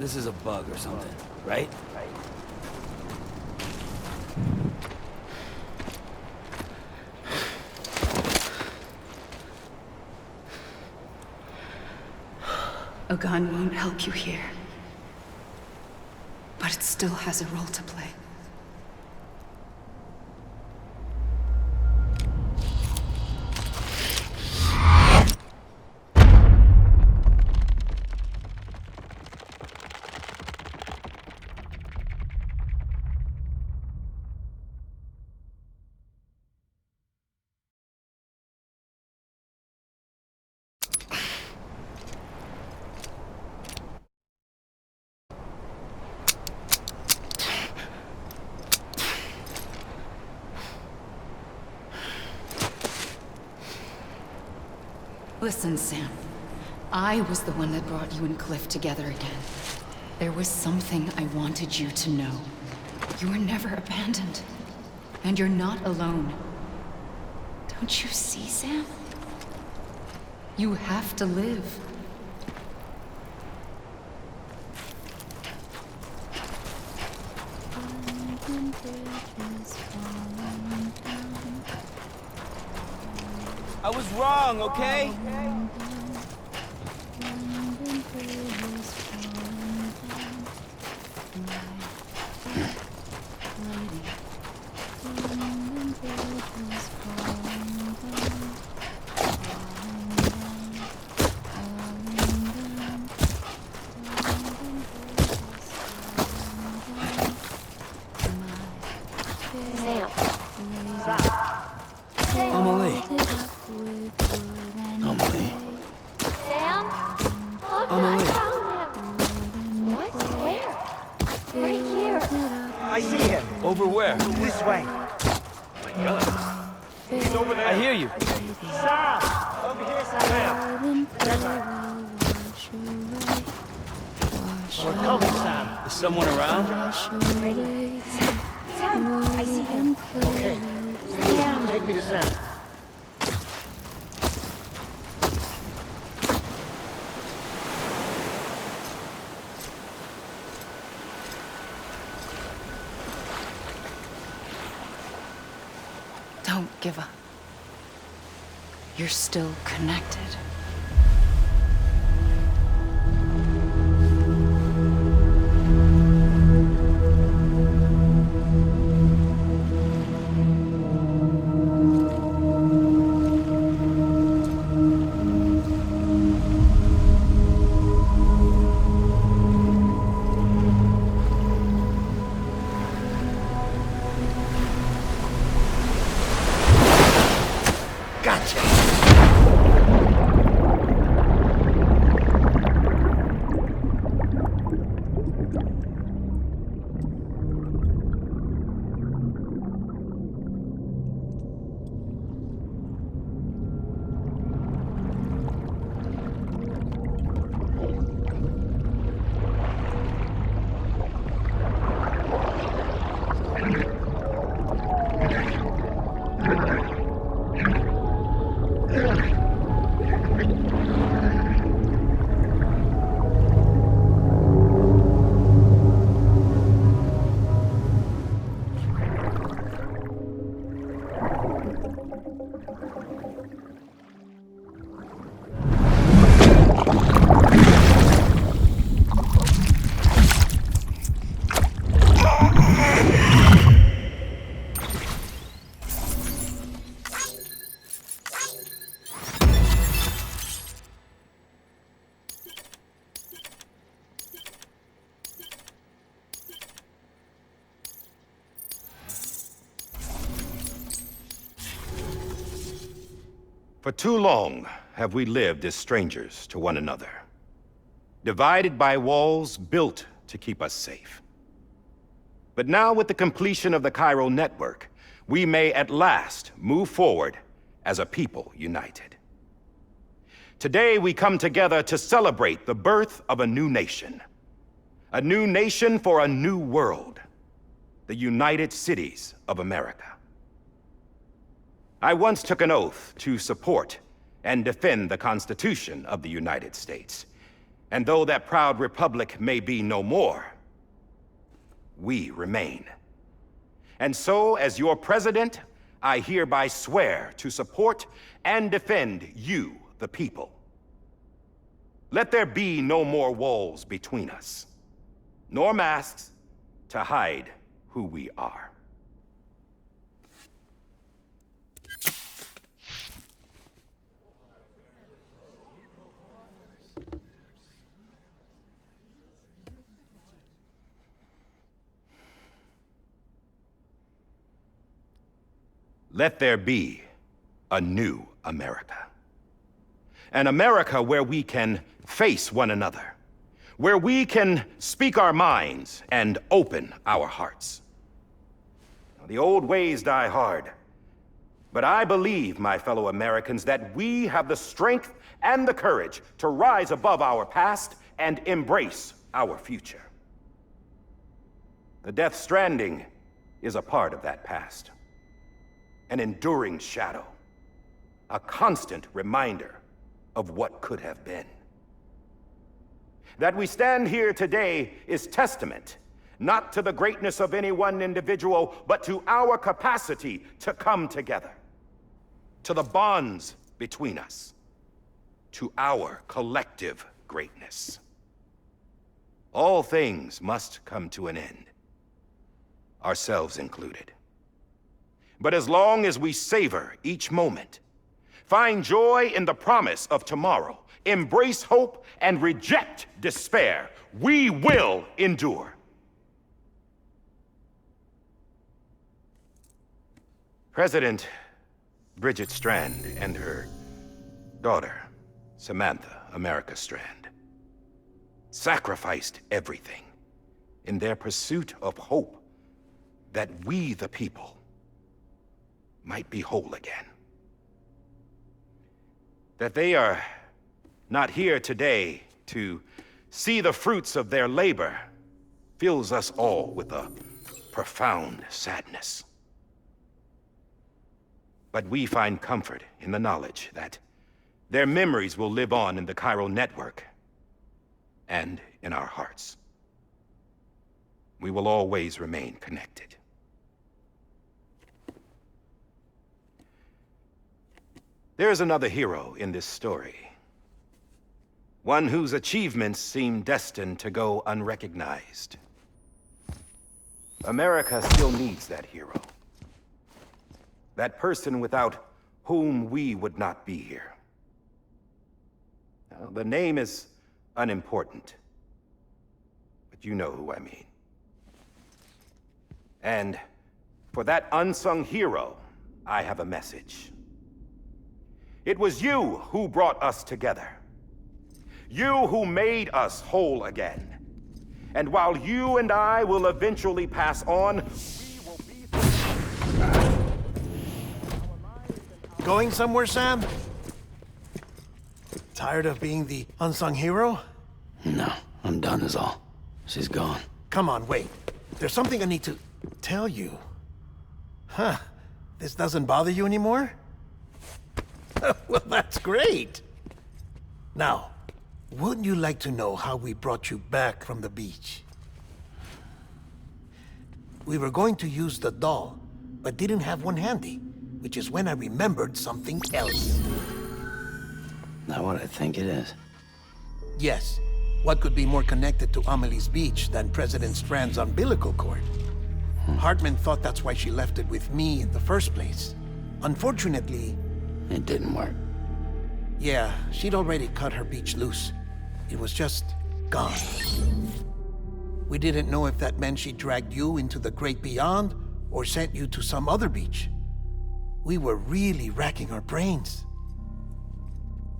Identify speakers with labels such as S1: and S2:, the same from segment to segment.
S1: This is a bug or something, right?
S2: A gun won't help you here. But it still has a role to play. Listen, Sam. I was the one that brought you and Cliff together again. There was something I wanted you to know. You were never abandoned. And you're not alone. Don't you see, Sam? You have to live.
S1: I was wrong, okay? Over where?
S3: This way.
S1: My God. He's over there. I hear you.
S3: Sam! Over here, Sam! We're coming, Sam.
S1: Is someone around?
S4: Sam, I see him.
S3: Okay. Sam, take me to Sam.
S2: Don't give up. You're still connected.
S5: For too long have we lived as strangers to one another, divided by walls built to keep us safe. But now, with the completion of the Cairo network, we may at last move forward as a people united. Today we come together to celebrate the birth of a new nation. A new nation for a new world. The United Cities of America. I once took an oath to support and defend the Constitution of the United States. And though that proud republic may be no more, we remain. And so, as your president, I hereby swear to support and defend you, the people. Let there be no more walls between us, nor masks to hide who we are. Let there be a new America. An America where we can face one another, where we can speak our minds and open our hearts. The old ways die hard, but I believe, my fellow Americans, that we have the strength and the courage to rise above our past and embrace our future. The Death Stranding is a part of that past. An enduring shadow, a constant reminder of what could have been. That we stand here today is testament, not to the greatness of any one individual, but to our capacity to come together, to the bonds between us, to our collective greatness. All things must come to an end, ourselves included. But as long as we savor each moment, find joy in the promise of tomorrow, embrace hope, and reject despair, we will endure. President Bridget Strand and her daughter, Samantha America Strand, sacrificed everything in their pursuit of hope that we, the people, might be whole again. That they are not here today to see the fruits of their labor fills us all with a profound sadness. But we find comfort in the knowledge that their memories will live on in the chiral network and in our hearts. We will always remain connected. There is another hero in this story. One whose achievements seem destined to go unrecognized. America still needs that hero. That person without whom we would not be here. Now, the name is unimportant, but you know who I mean. And for that unsung hero, I have a message. It was you who brought us together. You who made us whole again. And while you and I will eventually pass on, we will be...
S4: Going somewhere, Sam? Tired of being the unsung hero?
S6: No, I'm done is all. She's gone.
S4: Come on, wait. There's something I need to tell you. Huh. This doesn't bother you anymore? Well, that's great. Now, wouldn't you like to know how we brought you back from the beach? We were going to use the doll, but didn't have one handy, which is when I remembered something else.
S6: Not what I think it is.
S4: Yes. What could be more connected to Amelie's beach than President Strand's umbilical cord? Hartman thought that's why she left it with me in the first place. Unfortunately...
S6: It didn't work.
S4: Yeah, she'd already cut her beach loose. It was just gone. We didn't know if that meant she dragged you into the great beyond or sent you to some other beach. We were really racking our brains.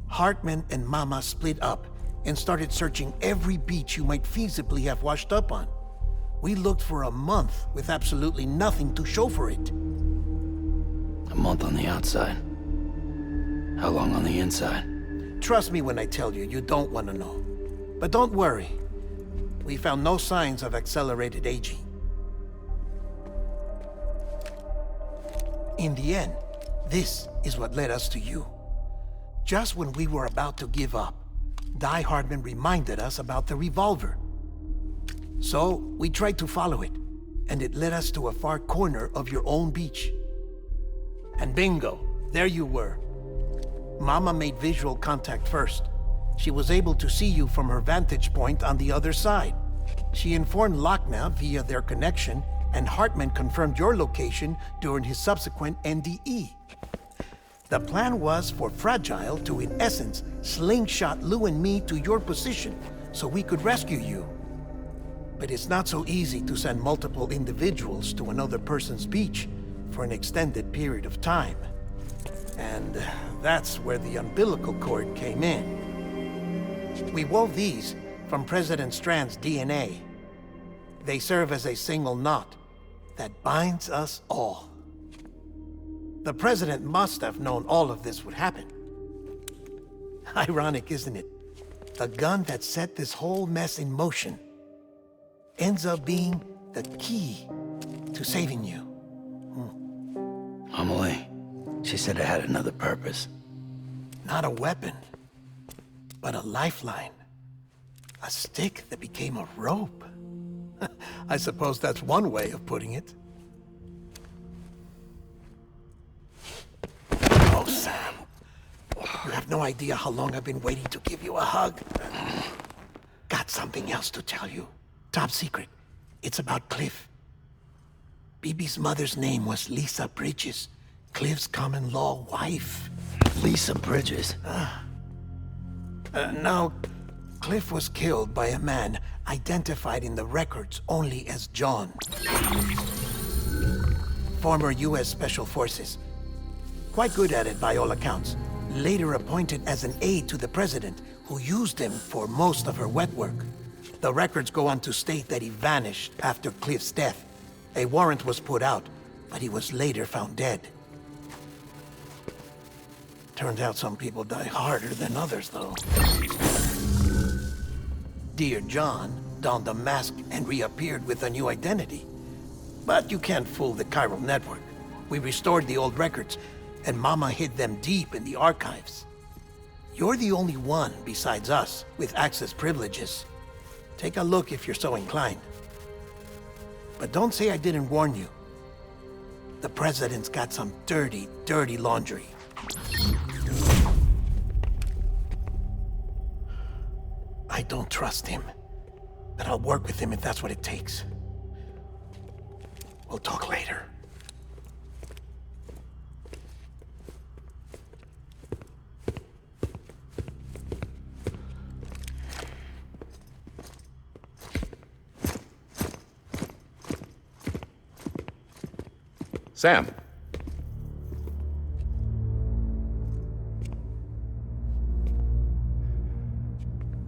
S4: Hartman and Mama split up and started searching every beach you might feasibly have washed up on. We looked for a month with absolutely nothing to show for it.
S6: A month on the outside. How long on the inside?
S4: Trust me when I tell you, you don't want to know. But don't worry. We found no signs of accelerated aging. In the end, this is what led us to you. Just when we were about to give up, Die Hardman reminded us about the revolver. So, we tried to follow it, and it led us to a far corner of your own beach. And bingo, there you were. Mama made visual contact first. She was able to see you from her vantage point on the other side. She informed Lochna via their connection, and Hartman confirmed your location during his subsequent NDE. The plan was for Fragile to, in essence, slingshot Lou and me to your position so we could rescue you. But it's not so easy to send multiple individuals to another person's beach for an extended period of time. And that's where the umbilical cord came in. We wove these from President Strand's DNA. They serve as a single knot that binds us all. The President must have known all of this would happen. Ironic, isn't it? The gun that set this whole mess in motion ends up being the key to saving you.
S6: Amelie, she said it had another purpose.
S4: Not a weapon, but a lifeline. A stick that became a rope. I suppose that's one way of putting it. Oh, Sam. You have no idea how long I've been waiting to give you a hug. Got something else to tell you. Top secret. It's about Cliff. Bibi's mother's name was Lisa Bridges, Cliff's common-law wife.
S6: Lisa Bridges?
S4: No, Cliff was killed by a man identified in the records only as John. Former U.S. Special Forces. Quite good at it by all accounts. Later appointed as an aide to the president, who used him for most of her wet work. The records go on to state that he vanished after Cliff's death. A warrant was put out, but he was later found dead. Turns out some people die harder than others, though. Dear John donned a mask and reappeared with a new identity. But you can't fool the chiral network. We restored the old records, and Mama hid them deep in the archives. You're the only one, besides us, with access privileges. Take a look if you're so inclined. But don't say I didn't warn you. The President's got some dirty, dirty laundry. I don't trust him, but I'll work with him if that's what it takes. We'll talk later.
S5: Sam.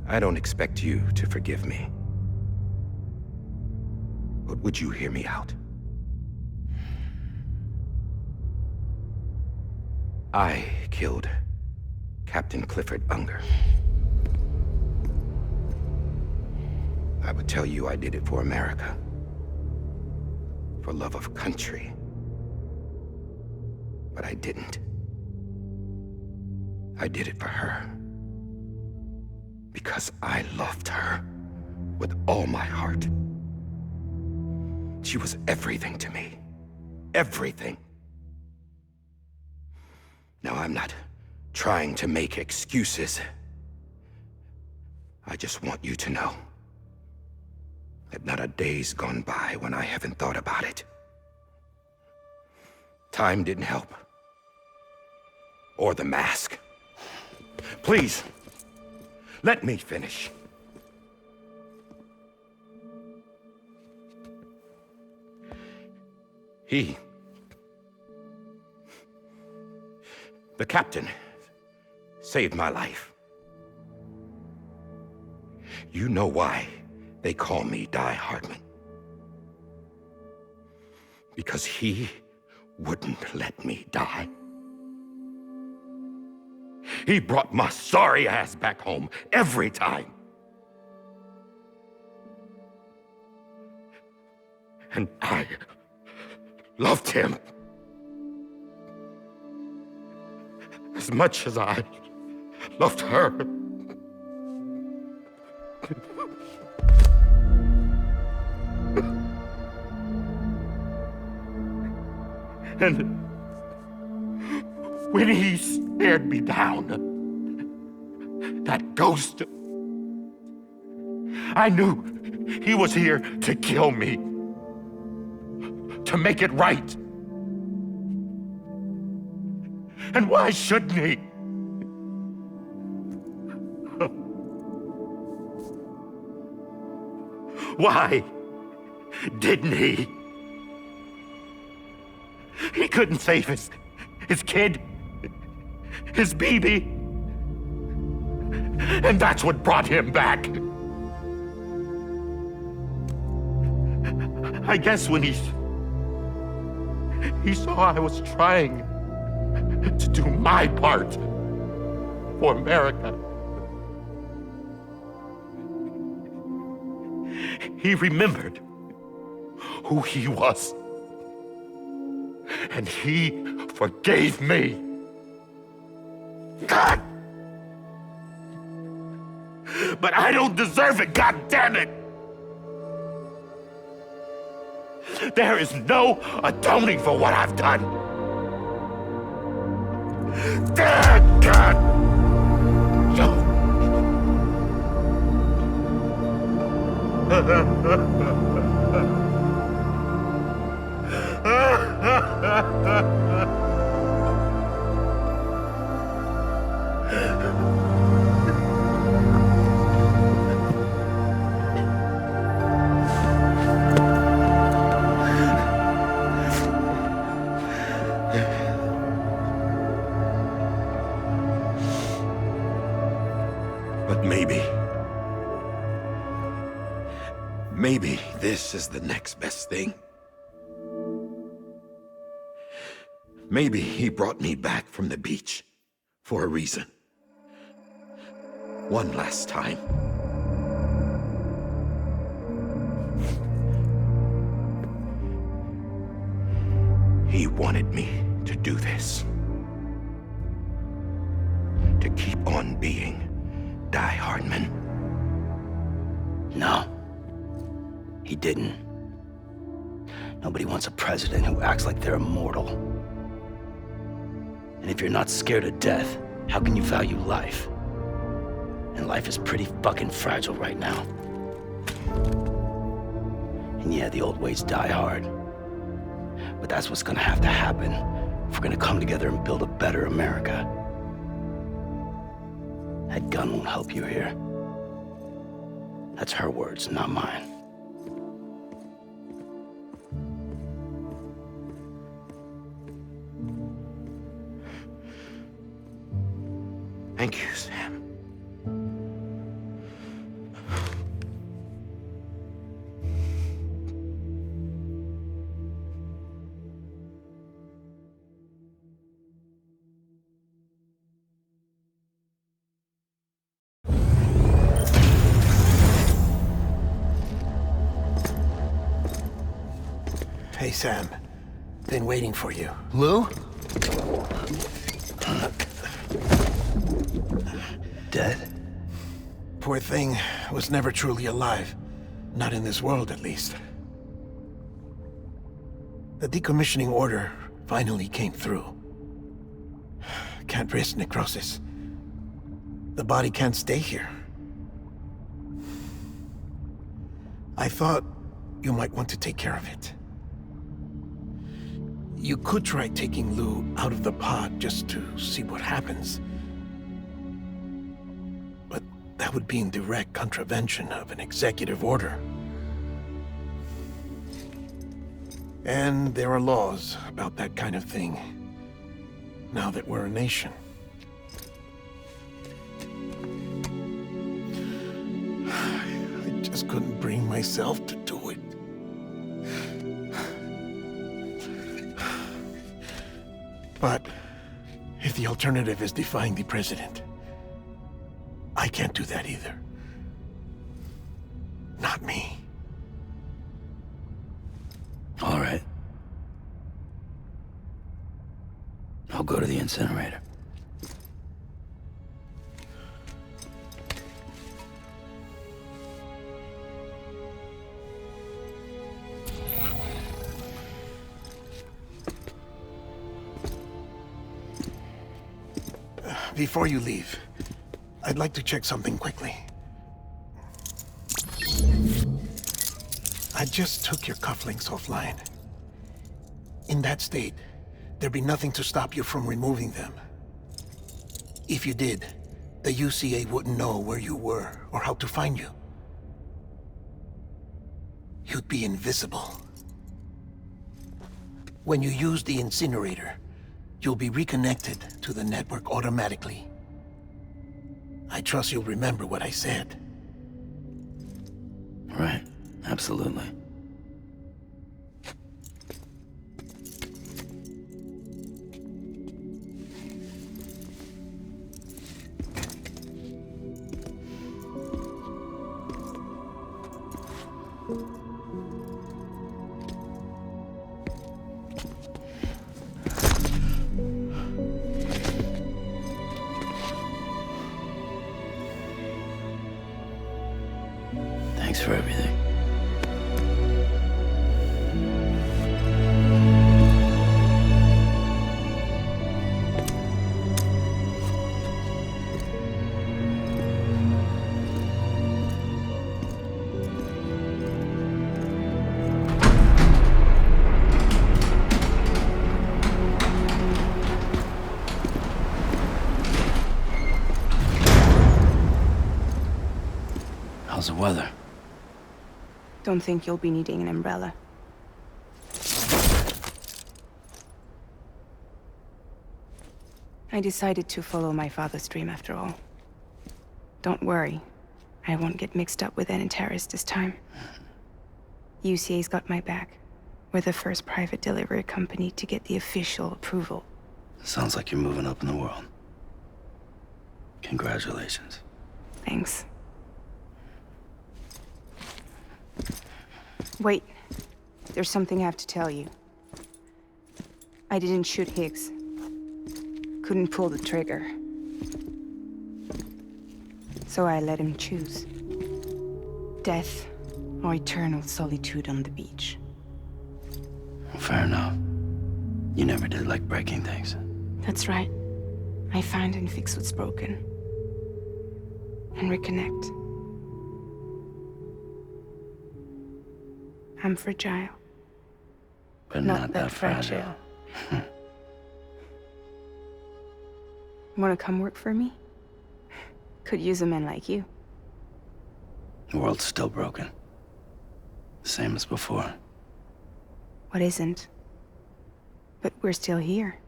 S5: I don't expect you to forgive me. But would you hear me out? I killed Captain Clifford Unger. I would tell you I did it for America. For love of country. But I didn't. I did it for her. Because I loved her with all my heart. She was everything to me. Everything. Now, I'm not trying to make excuses. I just want you to know that not a day's gone by when I haven't thought about it. Time didn't help. Or the mask. Please, let me finish. The captain, saved my life. You know why they call me Die Hardman. Because he wouldn't let me die. He brought my sorry ass back home every time. And I loved him as much as I loved her.
S7: And when he stared me down, that ghost, I knew he was here to kill me, to make it right. And why shouldn't he? Why didn't he? He couldn't save his kid, his baby. And that's what brought him back. I guess when he saw I was trying to do my part for America, he remembered who he was. And he forgave me. God! But I don't deserve it, God damn it! There is no atoning for what I've done. God!
S5: But maybe this is the next best thing. Maybe he brought me back from the beach for a reason. One last time. He wanted me to do this. To keep on being Die Hardman.
S6: No. He didn't. Nobody wants a president who acts like they're immortal. And if you're not scared of death, how can you value life? And life is pretty fucking fragile right now. And yeah, the old ways die hard. But that's what's gonna have to happen if we're gonna come together and build a better America. That gun won't help you here. That's her words, not mine.
S5: Thank you, Sam.
S4: Hey, Sam. Been waiting for you.
S6: Lou? Dead?
S4: Poor thing was never truly alive. Not in this world, at least. The decommissioning order finally came through. Can't risk necrosis. The body can't stay here. I thought you might want to take care of it. You could try taking Lou out of the pod just to see what happens. But that would be in direct contravention of an executive order. And there are laws about that kind of thing, now that we're a nation. I just couldn't bring myself to do it. But if the alternative is defying the president, I can't do that either. Not me.
S6: All right. I'll go to the incinerator.
S4: Before you leave, I'd like to check something quickly. I just took your cufflinks offline. In that state, there'd be nothing to stop you from removing them. If you did, the UCA wouldn't know where you were or how to find you. You'd be invisible. When you use the incinerator, you'll be reconnected to the network automatically. I trust you'll remember what I said.
S6: Right, absolutely. Thanks for everything. How's the weather?
S8: Don't think you'll be needing an umbrella. I decided to follow my father's dream after all. Don't worry, I won't get mixed up with any terrorists this time. UCA's got my back. We're the first private delivery company to get the official approval.
S6: Sounds like you're moving up in the world. Congratulations.
S8: Thanks. Wait, there's something I have to tell you. I didn't shoot Higgs. Couldn't pull the trigger. So I let him choose. Death or eternal solitude on the beach.
S6: Fair enough. You never did like breaking things.
S8: That's right. I find and fix what's broken. And reconnect. I'm fragile.
S6: But not that fragile.
S8: Wanna come work for me? Could use a man like you.
S6: The world's still broken. The same as before.
S8: What isn't? But we're still here.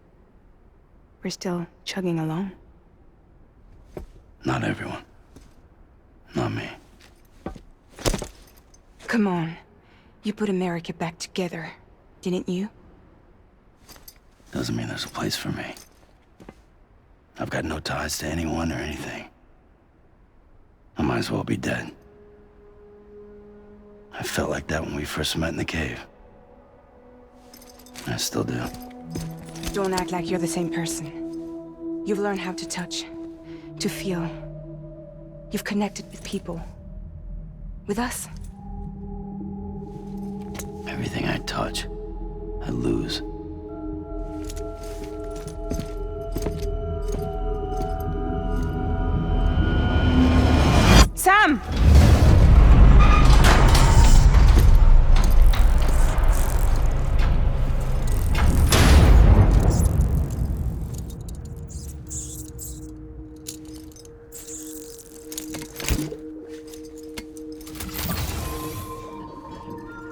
S8: We're still chugging along.
S6: Not everyone. Not me.
S8: Come on. You put America back together, didn't you?
S6: Doesn't mean there's a place for me. I've got no ties to anyone or anything. I might as well be dead. I felt like that when we first met in the cave. I still do.
S8: Don't act like you're the same person. You've learned how to touch, to feel. You've connected with people. With us.
S6: Everything I touch, I lose.
S8: Sam!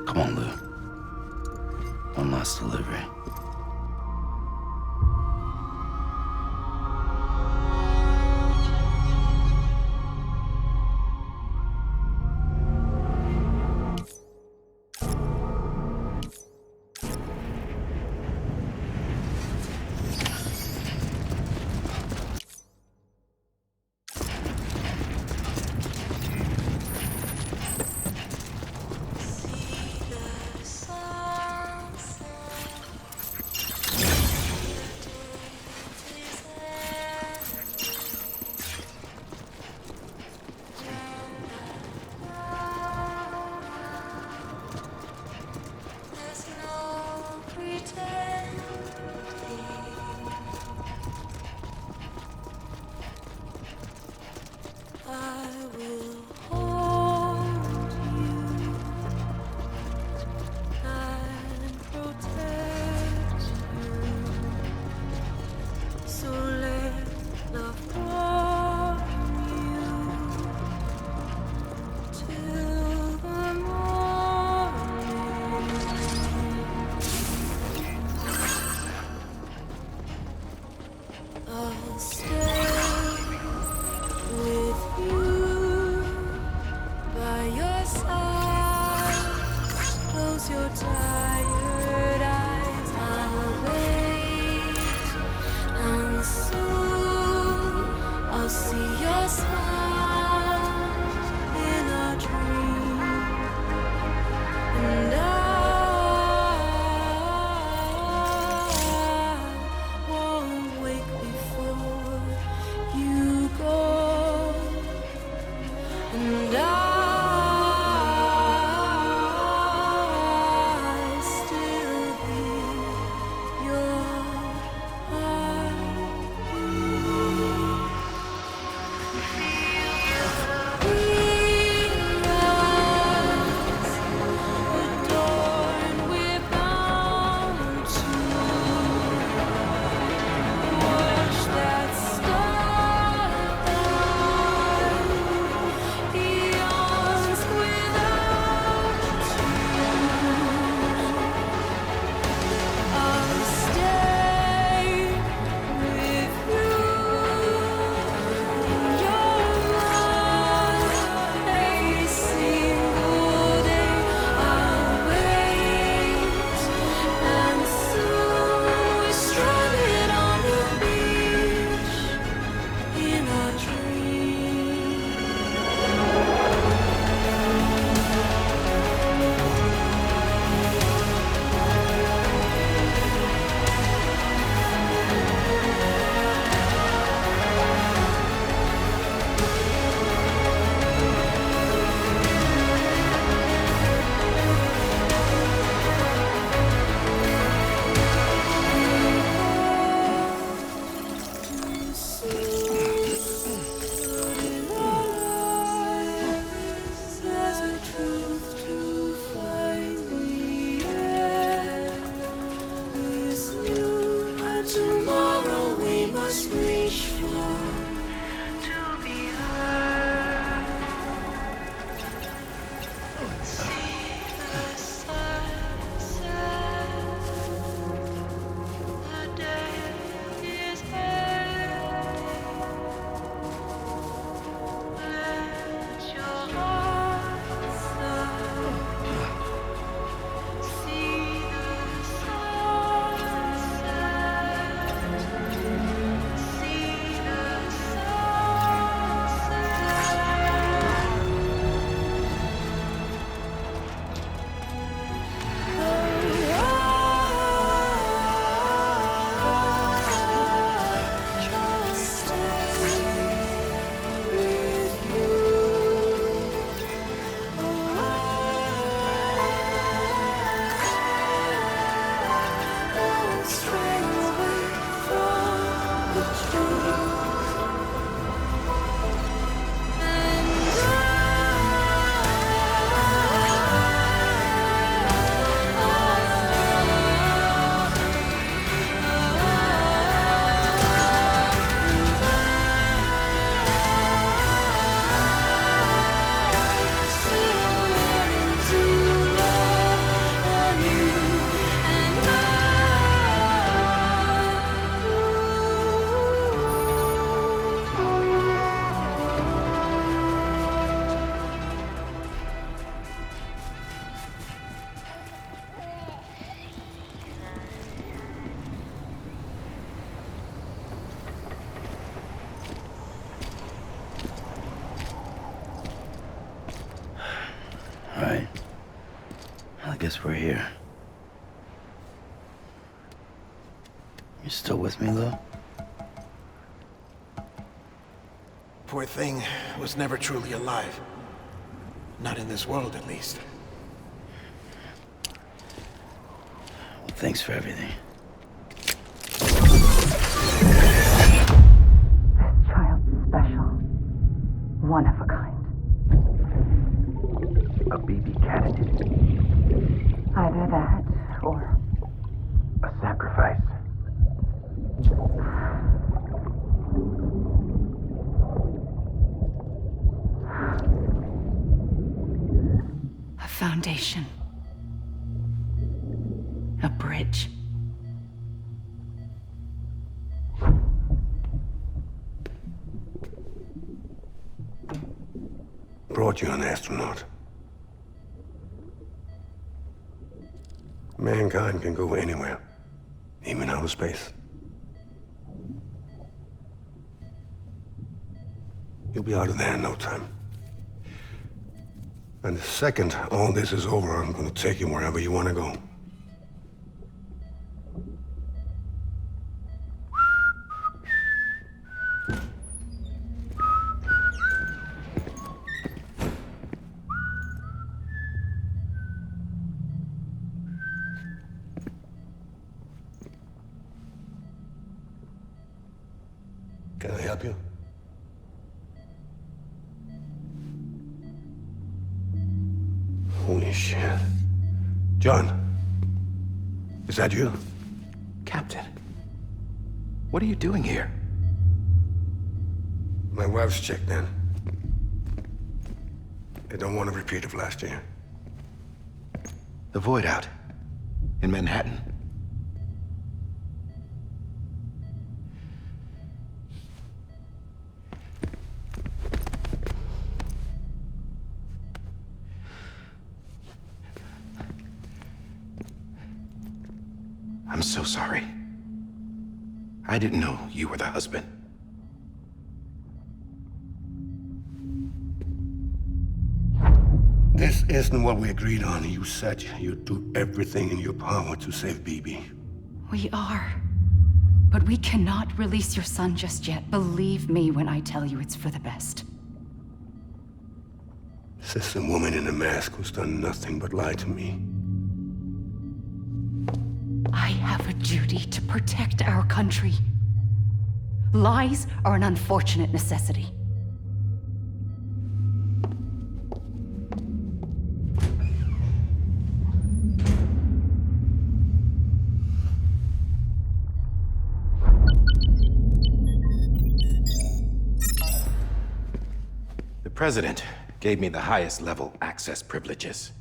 S6: Come on, Lou. One last delivery. Right. I guess we're here. You still with me, Lou?
S4: Poor thing was never truly alive. Not in this world, at least.
S6: Well, thanks for everything.
S2: This child's special. One of a kind.
S9: A BB candidate.
S2: Either that, or...
S9: A sacrifice.
S2: a foundation. A bridge.
S10: Brought you an astronaut. Mankind can go anywhere, even outer space. You'll be out of there in no time. And the second all this is over, I'm gonna take you wherever you wanna go. Can I help you? Holy shit. John, is that you?
S5: Captain, what are you doing here?
S10: My wife's checked in. I don't want a repeat of last year.
S5: The Void Out in Manhattan. I'm so sorry. I didn't know you were the husband.
S10: This isn't what we agreed on. You said you'd do everything in your power to save Bibi.
S2: We are. But we cannot release your son just yet. Believe me when I tell you it's for the best.
S10: This is a woman in a mask who's done nothing but lie to me.
S2: I have a duty to protect our country. Lies are an unfortunate necessity.
S5: The President gave me the highest level access privileges.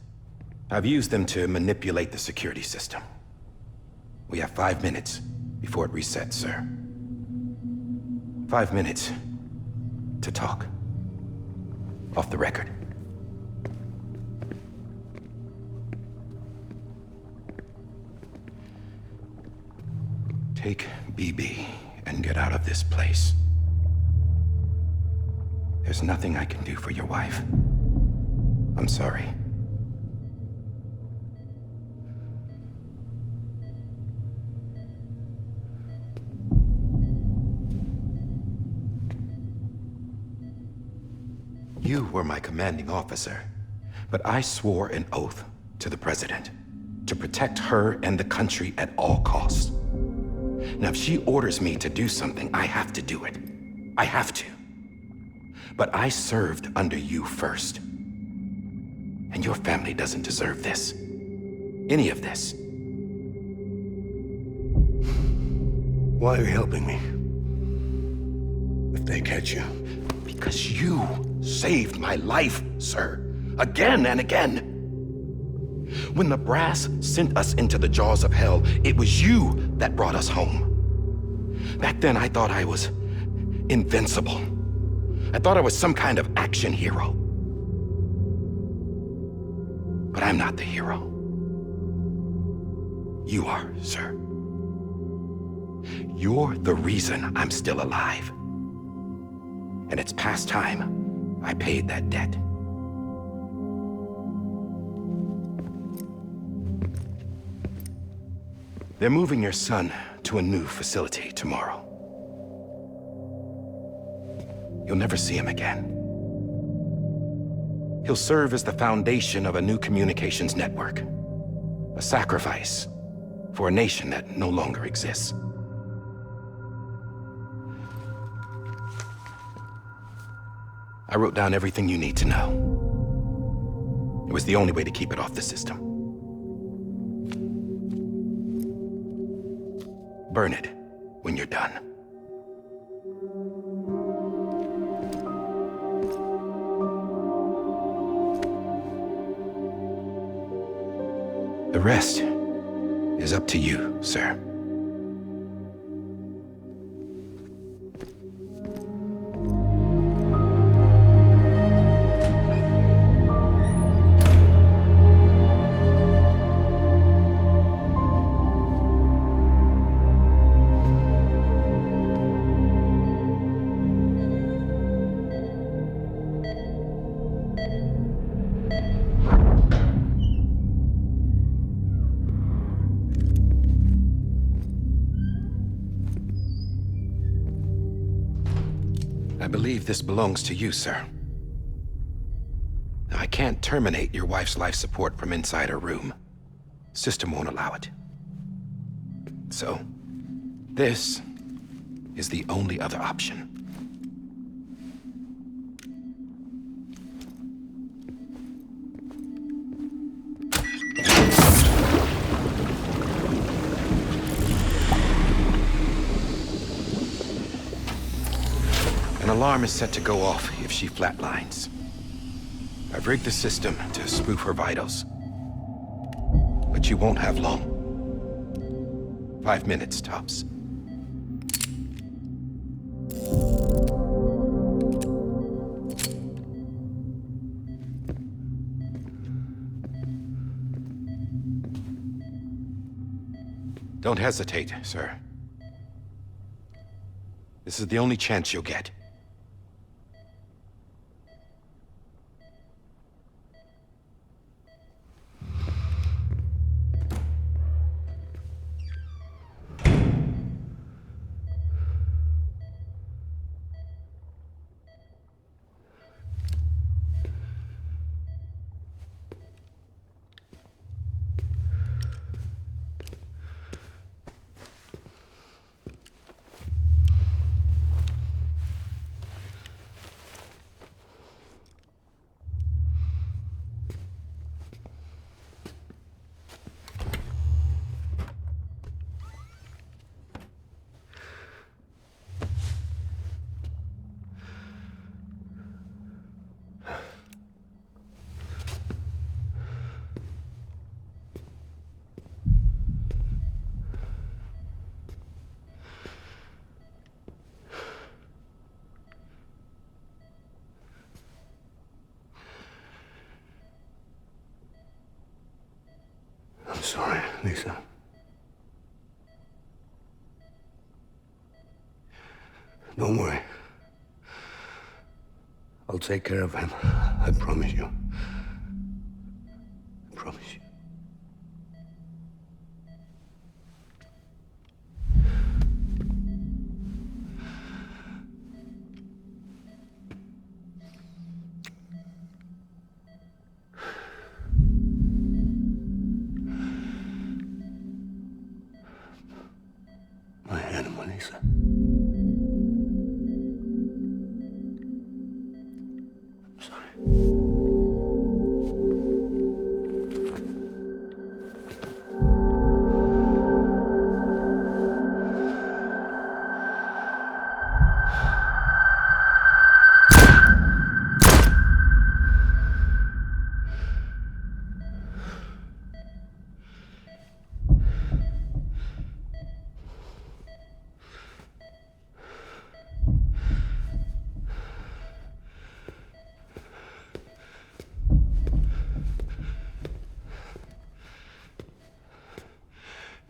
S5: I've used them to manipulate the security system. We have 5 minutes before it resets, sir. 5 minutes to talk. Off the record. Take BB and get out of this place. There's nothing I can do for your wife. I'm sorry. You were my commanding officer, but I swore an oath to the President to protect her and the country at all costs. Now, if she orders me to do something, I have to do it. I have to. But I served under you first. And your family doesn't deserve this. Any of this.
S10: Why are you helping me? If they catch you.
S5: Because you saved my life, sir. Again and again. When the brass sent us into the jaws of hell, it was you that brought us home. Back then, I thought I was invincible. I thought I was some kind of action hero. But I'm not the hero. You are, sir. You're the reason I'm still alive. And it's past time I paid that debt. They're moving your son to a new facility tomorrow. You'll never see him again. He'll serve as the foundation of a new communications network. A sacrifice for a nation that no longer exists. I wrote down everything you need to know. It was the only way to keep it off the system. Burn it when you're done. The rest is up to you, sir. believe this belongs to you, sir. I can't terminate your wife's life support from inside her room. System won't allow it. So, this is the only other option. An alarm is set to go off if she flatlines. I've rigged the system to spoof her vitals. But you won't have long. 5 minutes, tops. Don't hesitate, sir. This is the only chance you'll get.
S10: I'm sorry, Lisa. Don't worry. I'll take care of him. I promise you. I promise you. My animal, Lisa. I'm sorry.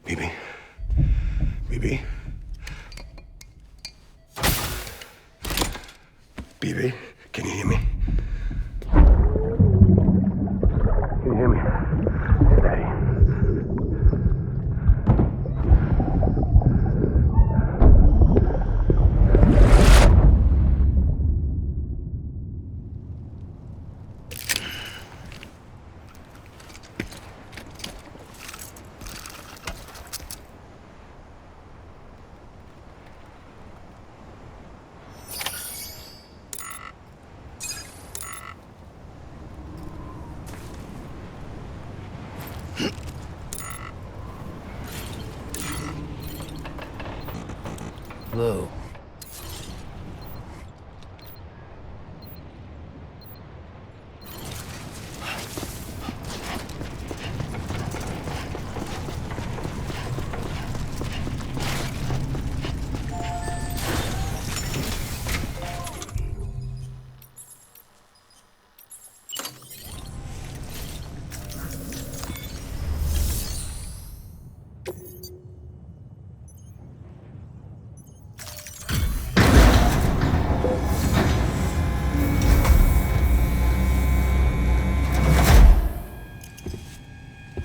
S10: Bibi? Bibi? Bibi, can you hear me? Can you hear me? Daddy.
S11: Hello.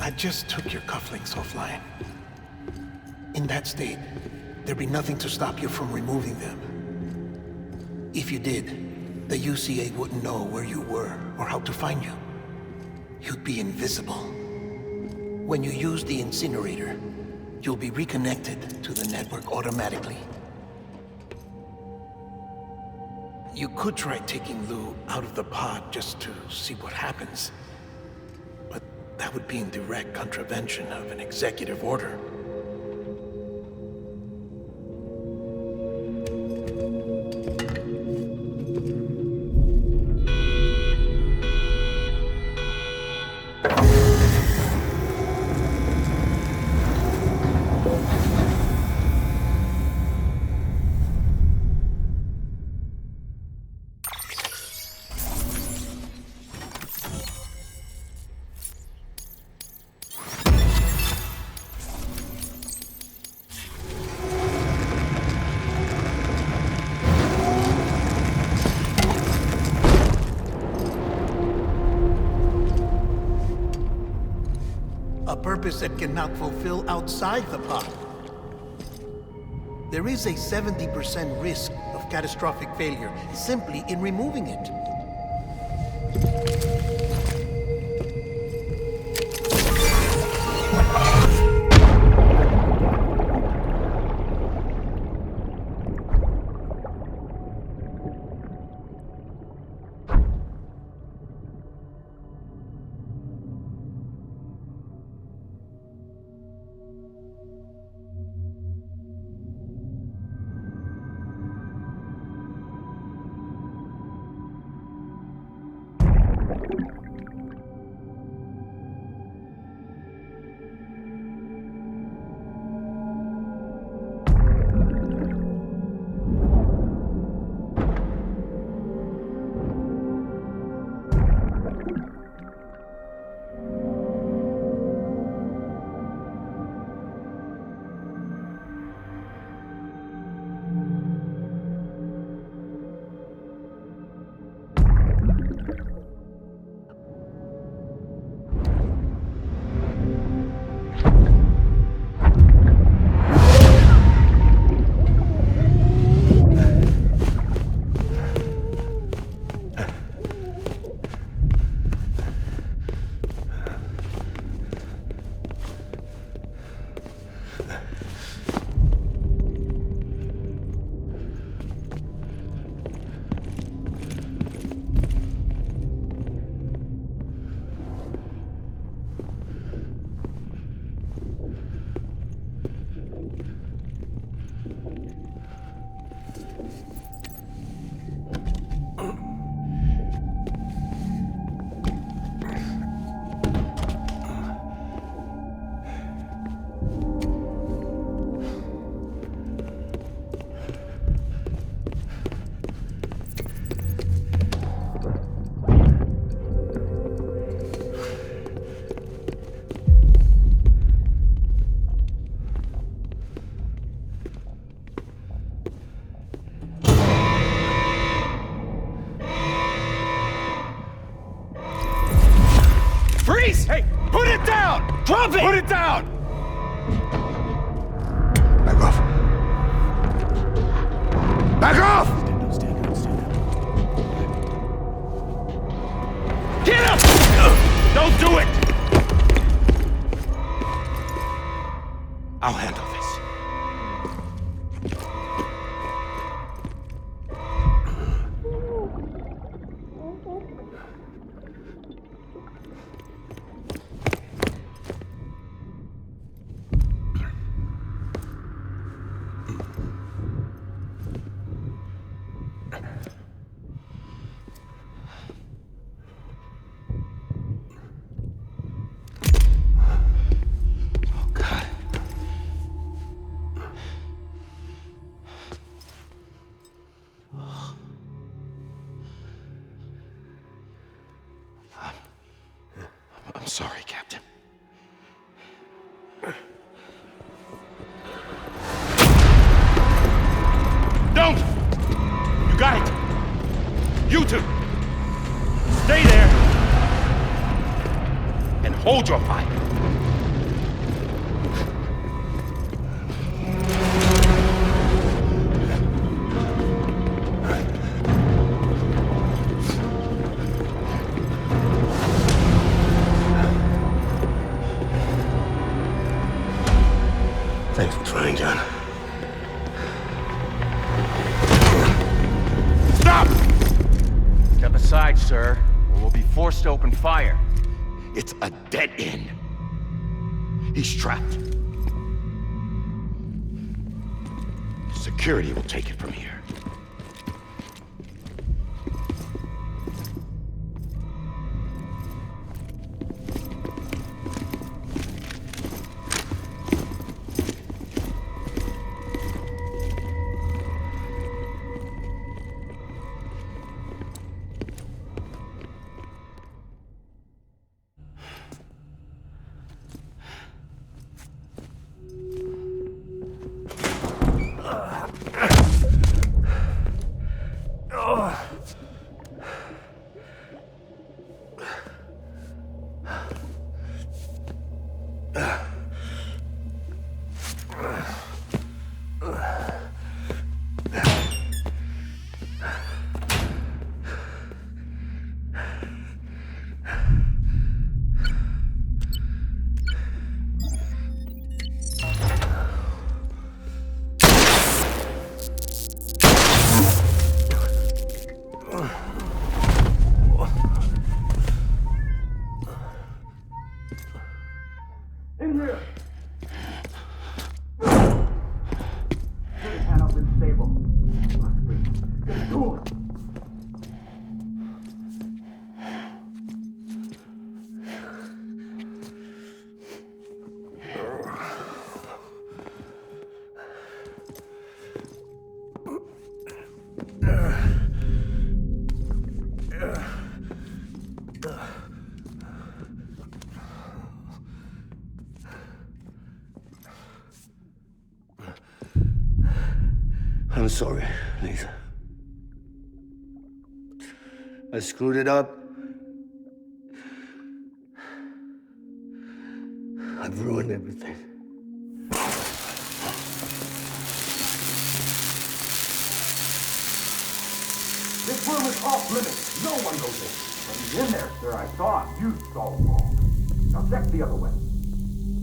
S4: I just took your cufflinks offline. In that state, there'd be nothing to stop you from removing them. If you did, the UCA wouldn't know where you were or how to find you. You'd be invisible. When you use the incinerator, you'll be reconnected to the network automatically. You could try taking Lou out of the pod just to see what happens. But that would be in direct contravention of an executive order. A purpose that cannot fulfill outside the pod. There is a 70% risk of catastrophic failure simply in removing it.
S1: Hey, put it down! Drop it! Put it down!
S10: Back off. Back off!
S1: Get up! Don't do it! I'll handle this. I'm sorry, Captain. Don't! You got it! You two! Stay there! And hold your fire!
S10: done.
S7: Stop!
S1: Step aside, sir, or we'll be forced to open fire.
S7: It's a dead end. He's trapped. Security will take it from here.
S10: I'm sorry, Lisa. I screwed it up. I've ruined everything.
S9: This room is off limits. No one goes in. But he's in there, sir. I saw him. You saw him wrong. Now check the other way.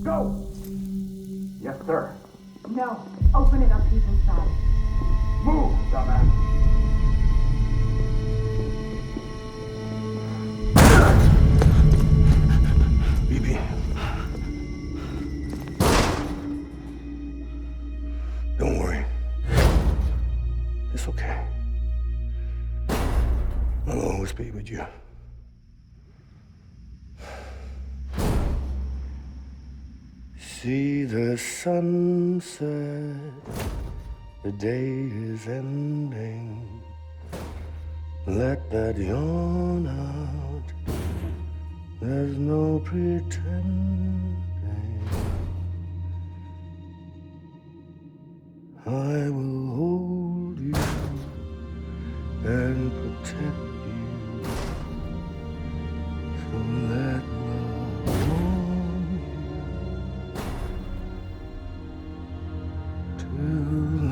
S9: Go! Yes, sir.
S12: No. Open it up. He's inside.
S9: Move, dumbass.
S10: BB. Don't worry. It's okay. I'll always be with you. See the sunset, the day is ending. Let that yawn out, there's no pretending. I will hold you and protect you. So let love warm you till the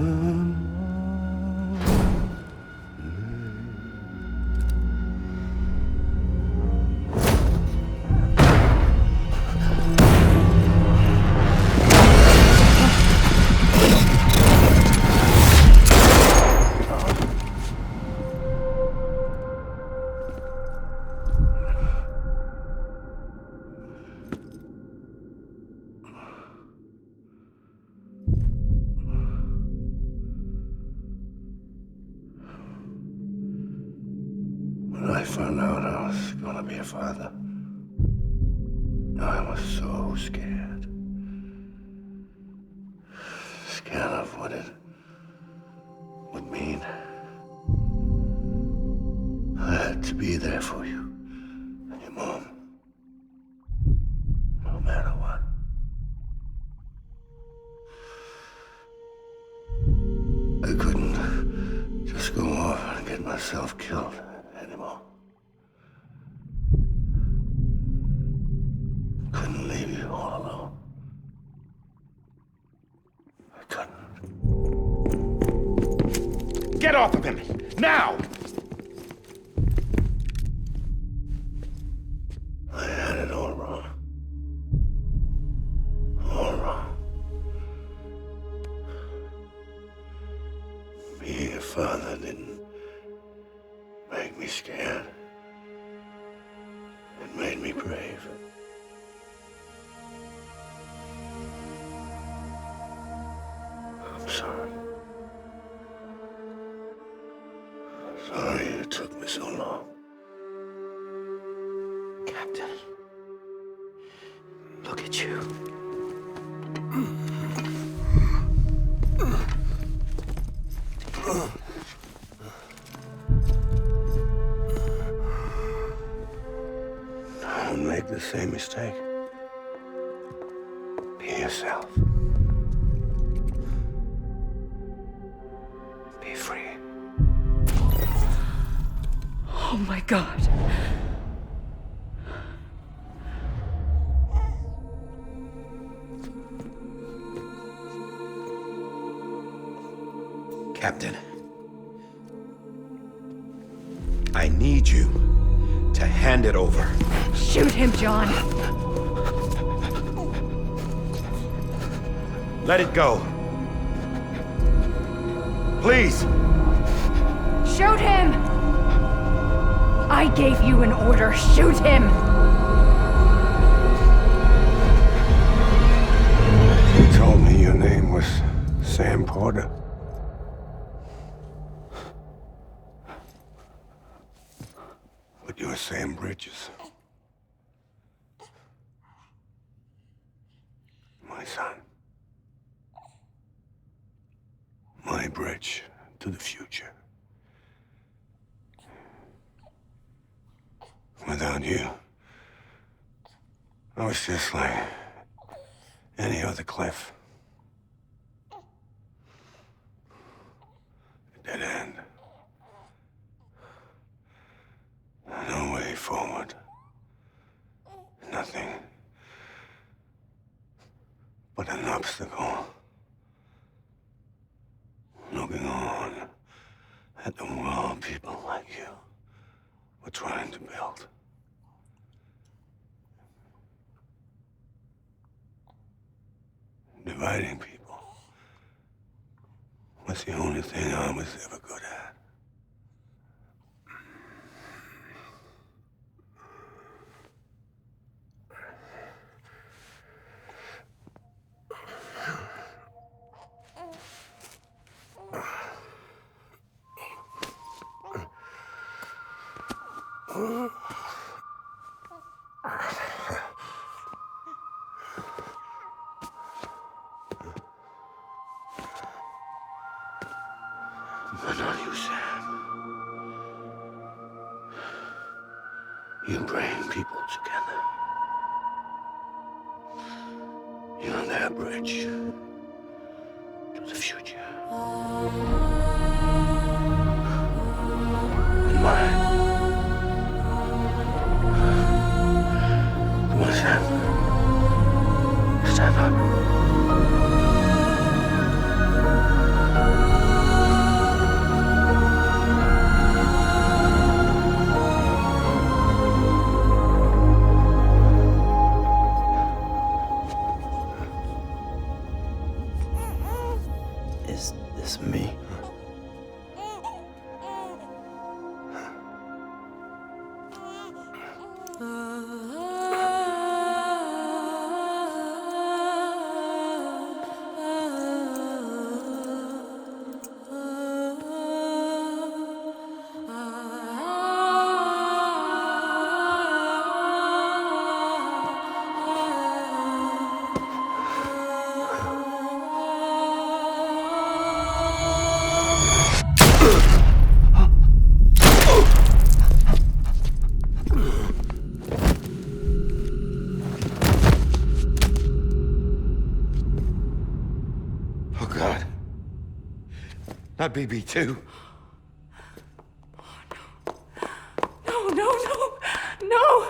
S10: When I found out I was gonna be a father, I was so scared. Scared of what it would mean. I had to be there for you and your mom, no matter what. I couldn't just go off and get myself killed anymore. Couldn't leave you all alone. I couldn't.
S7: Get off of him! Now!
S10: I had it all wrong. All wrong. me scared. It made me brave. I'm sorry. Sorry it took me so long.
S6: Captain, look at you.
S10: Don't make the same mistake. Be yourself. Be free.
S2: Oh my God.
S5: Captain, I need you to hand it over.
S2: Shoot him, John.
S5: Let it go. Please.
S2: Shoot him! I gave you an order. Shoot him!
S10: You told me your name was Sam Porter. But you're Sam Bridges. My son. My bridge to the future. Without you, I was just like any other Cliff. A dead end. No way forward. Nothing but an obstacle. Looking on at the world people like you were trying to build. Dividing people was the only thing I was ever good at. But not you, Sam. You bring people together. You're their bridge to the future. And mine. Come on, Sam. Stand up.
S6: Is this me?
S5: Oh, God. Not BB2.
S2: No, no, no, no!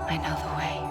S2: I know the way.